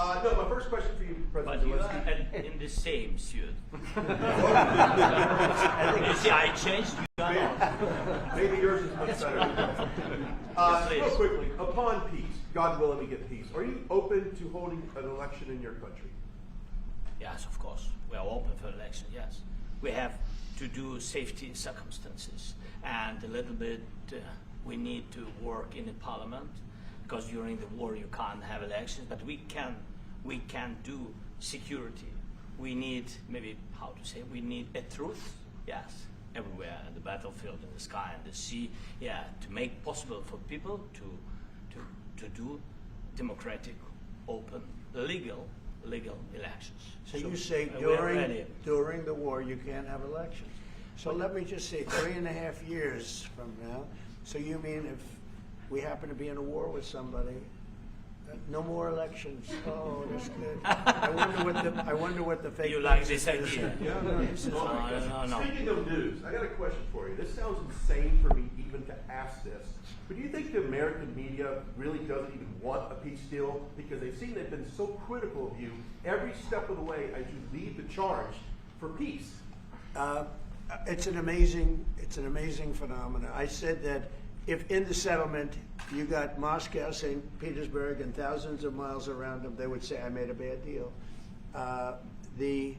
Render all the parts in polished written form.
No, my first question for you, President Zelensky. But you are in the same suit. You see, I changed. Maybe yours is much better. Real quickly, upon peace, God willing we get peace, are you open to holding an election in your country? Yes, of course. We are open for election, yes. We have to do safety circumstances. And a little bit, we need to work in the parliament, because during the war you can't have elections, but we can do security. We need, maybe, how to say, we need a truth, yes, everywhere, in the battlefield, in the sky, in the sea, yeah, to make possible for people to do democratic, open, legal elections. So you say during the war you can't have elections. So let me just say 3.5 years from now, so you mean if we happen to be in a war with somebody, no more elections. Oh, that's good. I wonder what the fake You like this idea? No. Speaking of news, I got a question for you. This sounds insane for me even to ask this, but do you think the American media really doesn't even want a peace deal because they've seen they've been so critical of you every step of the way as you lead the charge for peace? It's an amazing phenomenon. I said that if in the settlement you got Moscow, St. Petersburg, and thousands of miles around them, they would say, I made a bad deal. The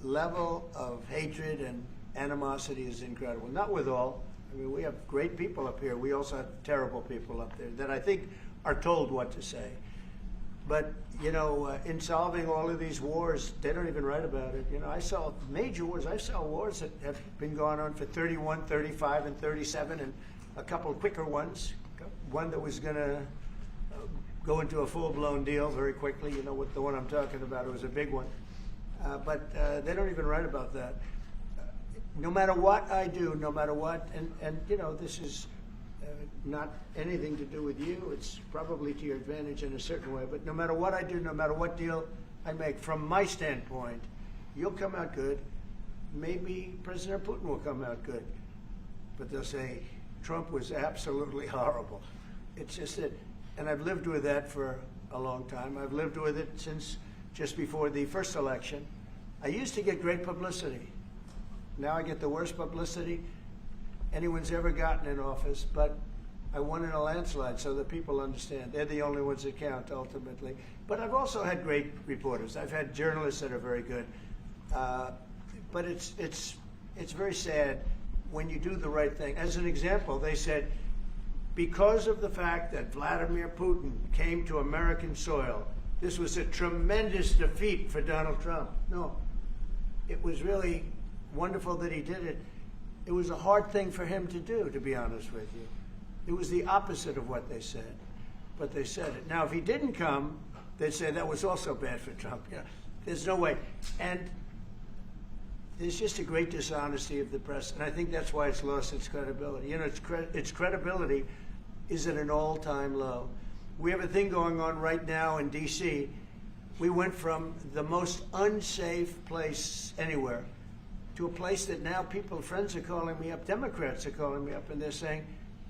level of hatred and animosity is incredible. Not with all. I mean, we have great people up here. We also have terrible people up there that I think are told what to say. But, you know, in solving all of these wars, they don't even write about it. You know, I saw major wars. I saw wars that have been going on for 31, 35, and 37, and a couple quicker ones. One that was going to go into a full-blown deal very quickly. You know, what the one I'm talking about, it was a big one. But they don't even write about that. No matter what I do, no matter what, and you know, this is not anything to do with you. It's probably to your advantage in a certain way. But no matter what I do, no matter what deal I make, from my standpoint, you'll come out good. Maybe President Putin will come out good. But they'll say, Trump was absolutely horrible. It's just that, and I've lived with that for a long time. I've lived with it since just before the first election. I used to get great publicity. Now I get the worst publicity anyone's ever gotten in office, but I won in a landslide, so that people understand. They're the only ones that count, ultimately. But I've also had great reporters. I've had journalists that are very good. But it's very sad when you do the right thing. As an example, they said, because of the fact that Vladimir Putin came to American soil, this was a tremendous defeat for Donald Trump. No, it was really wonderful that he did it. It was a hard thing for him to do, to be honest with you. It was the opposite of what they said, but they said it. Now, if he didn't come, they'd say that was also bad for Trump. You know, there's no way. And there's just a great dishonesty of the press, and I think that's why it's lost its credibility. You know, its credibility is at an all-time low. We have a thing going on right now in D.C. We went from the most unsafe place anywhere to a place that now friends are calling me up, Democrats are calling me up, and they're saying,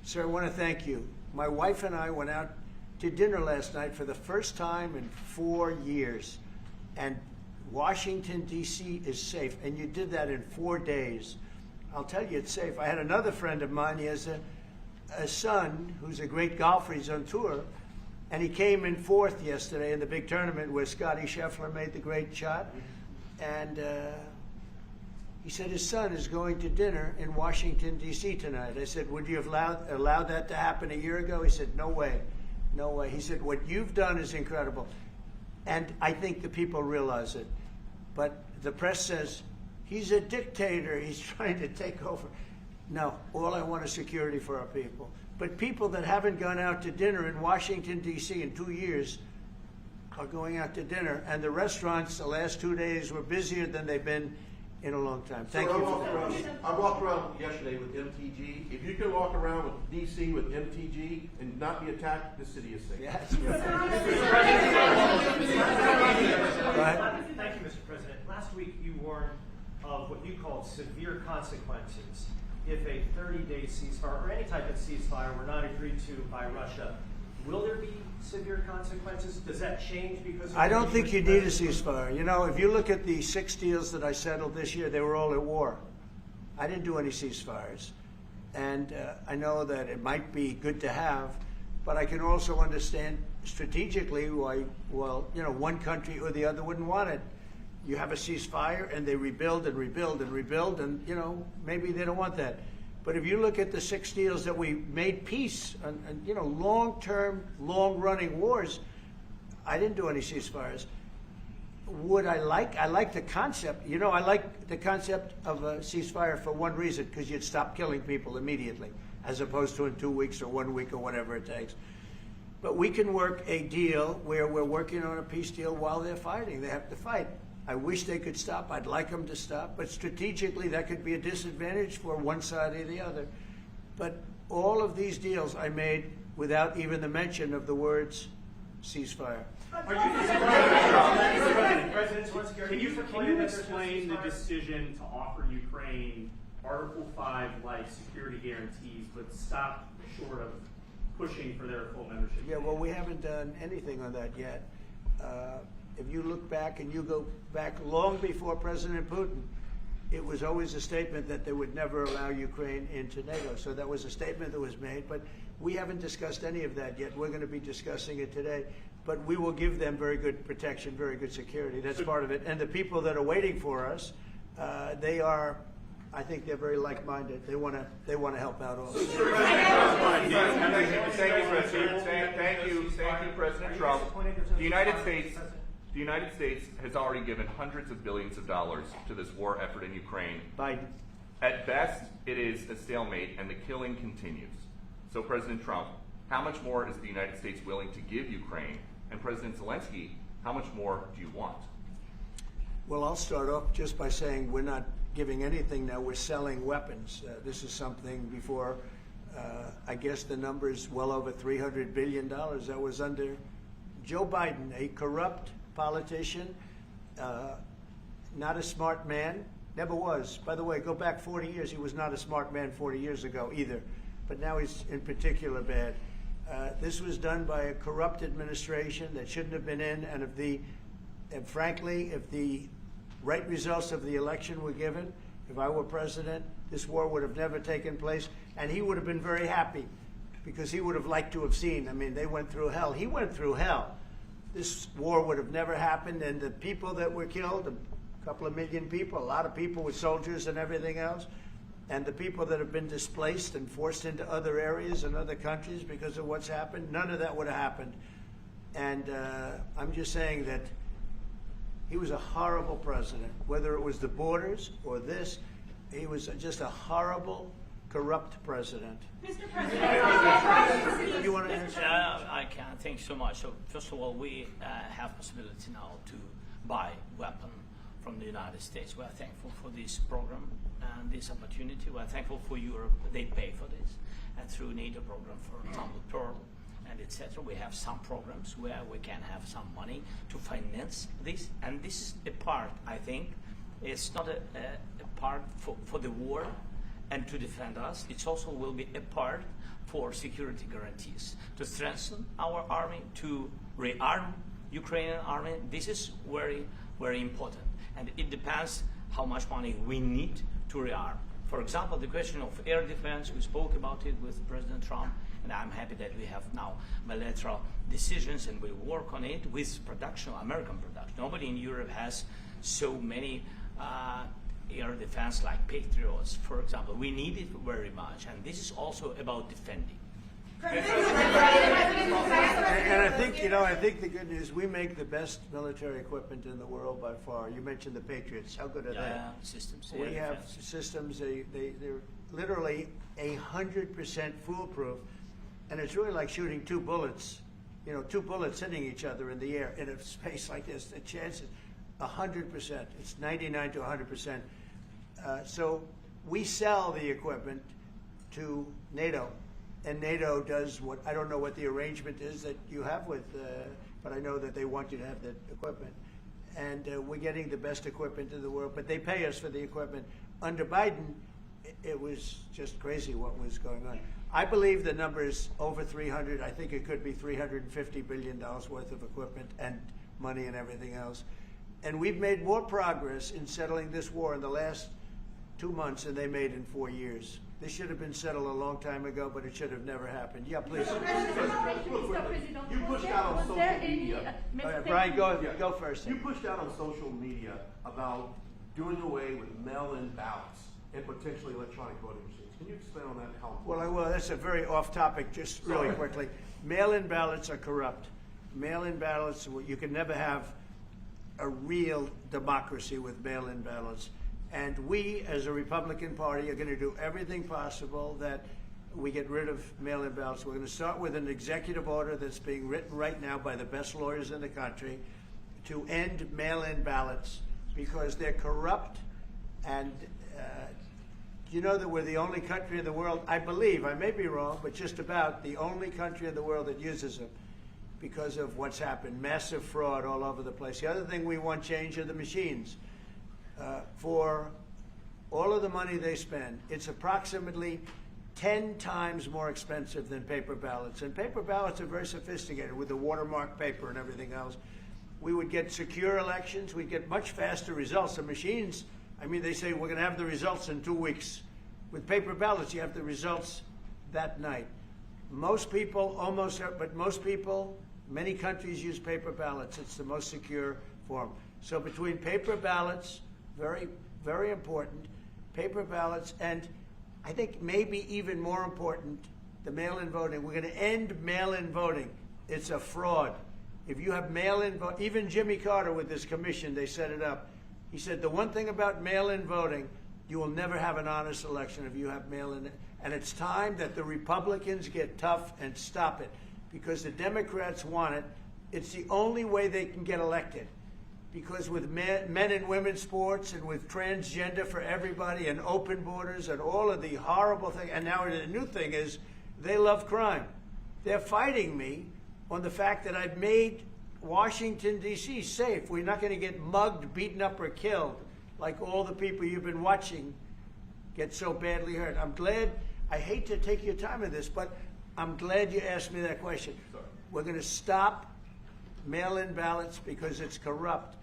sir, I want to thank you. My wife and I went out to dinner last night for the first time in 4 years, and Washington, D.C. is safe, and you did that in 4 days. I'll tell you, it's safe. I had another friend of mine, he has a son who's a great golfer, he's on tour, and he came in 4th yesterday in the big tournament where Scotty Scheffler made the great shot, and he said his son is going to dinner in Washington, D.C. tonight. I said, would you have allowed that to happen a year ago? He said, no way, no way. He said, what you've done is incredible. And I think the people realize it. But the press says, he's a dictator, he's trying to take over. No, all I want is security for our people. But people that haven't gone out to dinner in Washington, D.C. in 2 years are going out to dinner. And the restaurants the last 2 days were busier than they've been in a long time. Thank you. I walked around yesterday with MTG. If you can walk around with DC with MTG and not be attacked, the city is safe. Yes. Thank you, Mr. President. Last week you warned of what you called severe consequences if a 30-day ceasefire or any type of ceasefire were not agreed to by Russia Will there be severe consequences? Does that change because of I don't the think you US need a president? ceasefire. You know, if you look at the 6 deals that I settled this year, they were all at war. I didn't do any ceasefires. And I know that it might be good to have, but I can also understand strategically why, well, you know, one country or the other wouldn't want it. You have a ceasefire and they rebuild and rebuild and rebuild, and, you know, maybe they don't want that. But if you look at the 6 deals that we made peace and you know, long-term, long-running wars, I didn't do any ceasefires. Would I like the concept. You know, I like the concept of a ceasefire for one reason, because you'd stop killing people immediately, as opposed to in 2 weeks or 1 week or whatever it takes. But we can work a deal where we're working on a peace deal while they're fighting. They have to fight. I wish they could stop. I'd like them to stop. But strategically, that could be a disadvantage for one side or the other. But all of these deals I made without even the mention of the words ceasefire. Are you President Zelensky, Can you explain the decision to offer Ukraine Article 5 like security guarantees, but stop short of pushing for their full membership? Yeah, well, we haven't done anything on that yet. If you look back and you go back long before President Putin, it was always a statement that they would never allow Ukraine into NATO. So that was a statement that was made, but we haven't discussed any of that yet. We're going to be discussing it today. But we will give them very good protection, very good security. That's part of it. And the people that are waiting for us, they are, I think they're very like-minded. They want to help out also. Thank you, President. Thank you, President Trump. The United States has already given hundreds of billions of dollars to this war effort in Ukraine. Biden. At best, it is a stalemate, and the killing continues. So, President Trump, how much more is the United States willing to give Ukraine? And President Zelensky, how much more do you want? Well, I'll start off just by saying we're not giving anything now. We're selling weapons. This is something before, I guess the number is well over $300 billion. That was under Joe Biden, a corrupt politician, not a smart man, never was. By the way, go back 40 years. He was not a smart man 40 years ago either. But now he's in particular bad. This was done by a corrupt administration that shouldn't have been in, and frankly, if the right results of the election were given, if I were president, this war would have never taken place, and he would have been very happy, because he would have liked to have seen. I mean, they went through hell. He went through hell. This war would have never happened, and the people that were killed, a couple of million people, a lot of people with soldiers and everything else, and the people that have been displaced and forced into other areas and other countries because of what's happened, none of that would have happened. And I'm just saying that he was a horrible president. Whether it was the borders or this, he was just a horrible, corrupt president. Mr. President, You want to answer? I can. Thank you so much. So first of all, we have possibility now to buy weapon from the United States. We are thankful for this program and this opportunity. We are thankful for Europe. They pay for this. And through NATO program for example, Pearl and etc. We have some programs where we can have some money to finance this. And this is a part, I think, it's not a part for the war and to defend us. It also will be a part for security guarantees, to strengthen our army, to rearm Ukrainian army. This is very, very important. And it depends how much money we need to rearm. For example, the question of air defense, we spoke about it with President Trump, and I'm happy that we have now bilateral decisions and we work on it with production, American production. Nobody in Europe has so many air defense like Patriots, for example. We need it very much, and this is also about defending. And I think, I think the good news, we make the best military equipment in the world by far. You mentioned the Patriots. How good are they? Systems. We have systems, they're literally 100% foolproof. And it's really like shooting two bullets, two bullets hitting each other in the air in a space like this. The chance is 100%. It's 99 to 100%. So we sell the equipment to NATO. And NATO does what, I don't know what the arrangement is that you have with, but I know that they want you to have the equipment. And we're getting the best equipment in the world, but they pay us for the equipment. Under Biden, it was just crazy what was going on. I believe the number is over 300. I think it could be $350 billion worth of equipment and money and everything else. And we've made more progress in settling this war in the last 2 months than they made in 4 years. This should have been settled a long time ago, but it should have never happened. Yeah, please. Mr. President, You pushed out on was social there any, media. All right, Brian, go first. You pushed out on social media about doing away with mail-in ballots and potentially electronic voting machines. Can you explain on that? How? Well, I will. That's a very off-topic. Just really Sorry. quickly, mail-in ballots are corrupt. Mail-in ballots, you can never have a real democracy with mail-in ballots. And we, as a Republican Party, are going to do everything possible that we get rid of mail-in ballots. We're going to start with an executive order that's being written right now by the best lawyers in the country to end mail-in ballots because they're corrupt. And you know that we're the only country in the world, I believe, I may be wrong, but just about the only country in the world that uses them because of what's happened. Massive fraud all over the place. The other thing we want change are the machines. For all of the money they spend, it's approximately 10 times more expensive than paper ballots. And paper ballots are very sophisticated with the watermark paper and everything else. We would get secure elections. We'd get much faster results. The machines, I mean, they say we're going to have the results in 2 weeks. With paper ballots, you have the results that night. Most people, but most people, many countries use paper ballots. It's the most secure form. So between paper ballots, very, very important, paper ballots, and I think maybe even more important, the mail-in voting. We're going to end mail-in voting. It's a fraud. If you have mail-in vote, even Jimmy Carter with this commission, they set it up. He said the one thing about mail-in voting, you will never have an honest election if you have mail-in. And it's time that the Republicans get tough and stop it because the Democrats want it. It's the only way they can get elected. Because with men and women's sports and with transgender for everybody and open borders and all of the horrible things, and now the new thing is they love crime. They're fighting me on the fact that I've made Washington, D.C. safe. We're not going to get mugged, beaten up, or killed like all the people you've been watching get so badly hurt. I'm glad, I hate to take your time on this, but I'm glad you asked me that question. Sorry. We're going to stop mail-in ballots because it's corrupt.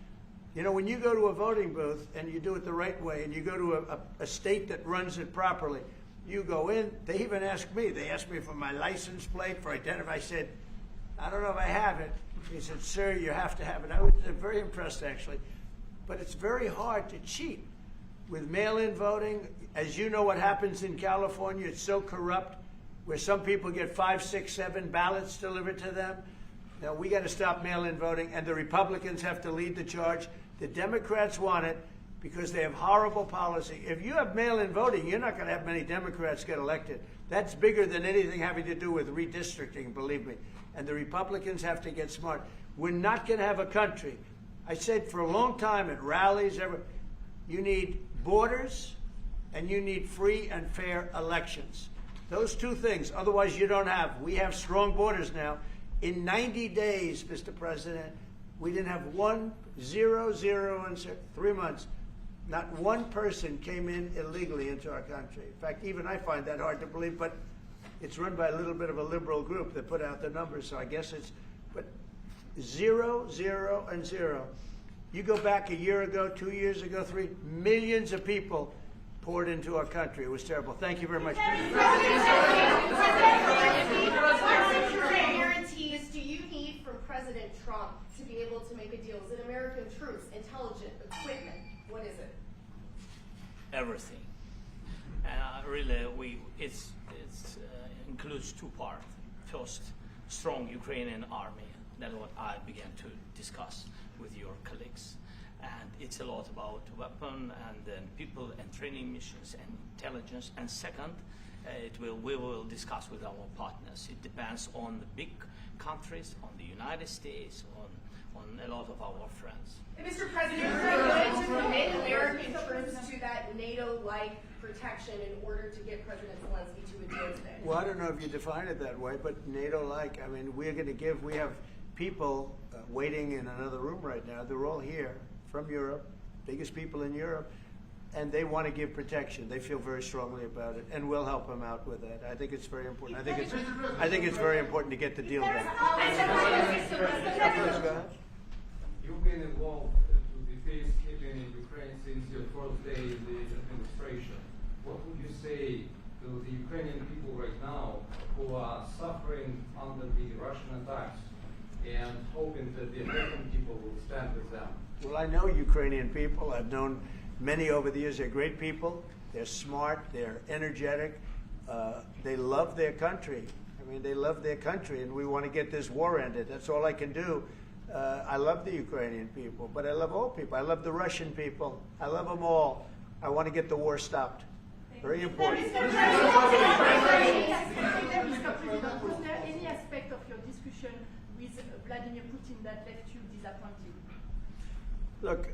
You know, when you go to a voting booth and you do it the right way and you go to a state that runs it properly, you go in, they even ask me. They asked me for my license plate, for identity. I said, I don't know if I have it. He said, sir, you have to have it. I was very impressed, actually. But it's very hard to cheat with mail-in voting. As you know what happens in California, it's so corrupt, where some people get 5, 6, 7 ballots delivered to them. Now, we got to stop mail-in voting, and the Republicans have to lead the charge. The Democrats want it because they have horrible policy. If you have mail-in voting, you're not going to have many Democrats get elected. That's bigger than anything having to do with redistricting, believe me. And the Republicans have to get smart. We're not going to have a country. I said for a long time at rallies, you need borders and you need free and fair elections. Those two things. Otherwise, you don't have. We have strong borders now. In 90 days, Mr. President, we didn't have 1, 0, 0, and 3 months. Not one person came in illegally into our country. In fact, even I find that hard to believe, but it's run by a little bit of a liberal group that put out the numbers, so I guess it's, but 0, 0, and 0. You go back a year ago, 2 years ago, 3, millions of people poured into our country. It was terrible. Thank you very much. What guarantees do you need from President Trump to be able to make a deal? Is it American troops, intelligence, equipment? What is it? Everything. And really, it includes 2 parts. First, strong Ukrainian army. That's what I began to discuss with your colleagues. And it's a lot about weapon and then people and training missions and intelligence. And second, we will discuss with our partners. It depends on the big countries, on the United States, on a lot of our friends. And Mr. President, are you willing to commit American troops to that NATO-like protection in order to get President Zelensky to a deal today? Well, I don't know if you define it that way, but NATO-like, I mean, we have people waiting in another room right now. They're all here from Europe, biggest people in Europe. and they want to give protection. They feel very strongly about it, and we'll help them out with that. I think it's very important. I think it's very important to get the deal done. Please go ahead. You've been involved to the peacekeeping in Ukraine since your first day in the administration. What would you say to the Ukrainian people right now who are suffering under the Russian attacks and hoping that the American people will stand with them? Well, I know Ukrainian people. I've known many over the years. They're great people. They're smart. They're energetic. They love their country. I mean, they love their country, and we want to get this war ended. That's all I can do. I love the Ukrainian people, but I love all people. I love the Russian people. I love them all. I want to get the war stopped. Very important. Mr. President, was there any aspect of your discussion with Vladimir Putin that left you disappointed? Look,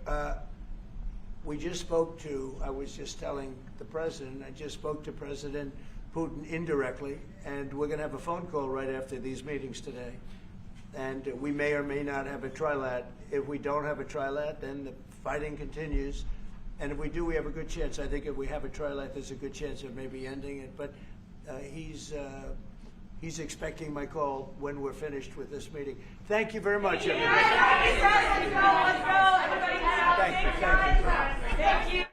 we just spoke to, I was just telling the president, I just spoke to President Putin indirectly, and we're going to have a phone call right after these meetings today. And we may or may not have a trilat. If we don't have a trilat, then the fighting continues. And if we do, we have a good chance. I think if we have a trilat, there's a good chance of maybe ending it. But he's expecting my call when we're finished with this meeting. Thank you very much, everybody. Let's go. Everybody, Thank you.